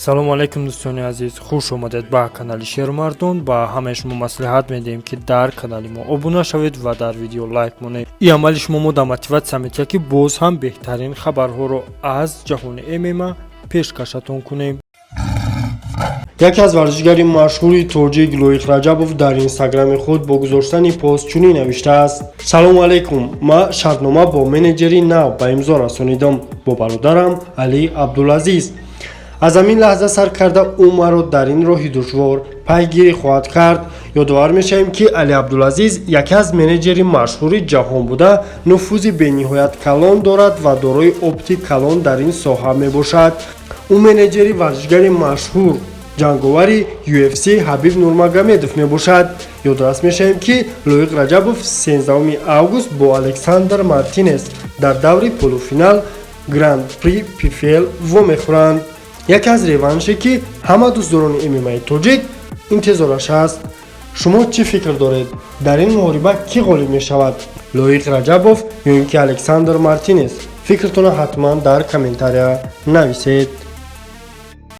салом алейкум дӯстони азиз, хуш омадед ба канали шермардон. Ба ҳамаи шумо маслиҳат медиҳем ки дар канали мо обуна шавед ва дар видео лайк монед. ин амали шумо мода мотиватсия метиҳад ки боз ҳам беҳтарин хабарҳоро аз ҷаҳони ММА пешкашатон кунем. яке аз варизишгари машҳури тоҷик Лоик Рачабов дар инстаграми худ бо гузоштани пост чунин навиштааст: салом алейкум, ма шартнома бо менеджери нав ба имзо расонидам бо бародарам Али Абдулазиз. аз ҳамин лахза сар карда ӯ маро дар ин роҳи душвор пайгири хоҳад кард. ёдовар мешавем ки АлиАбдулазиз яке аз менеҷери машҳури ҷаҳон буда нуфузи бениҳоят калон дорад ва дорои опити калон дар ин соҳа мебошад. ӯ менеҷери варзишгари машҳур ҷанговари ЮФС Хабиб Нурмагомедов мебошад. ёдовар мешавем ки Лоик Рачабов 13 август бо Александр Мартинес дар даври полуфинал Гран При ПФЛ вомехӯранд. яке аз реванше ки ҳама дӯстдорони ММА-и тоҷик интизораш аст. шумо чӣ фикр доред? дар ин муҳориба кӣ ғолиб мешавад? Лоик Рачабов ё ин ки Александр Мартинес? фикртонро ҳатман дар комментария нависед.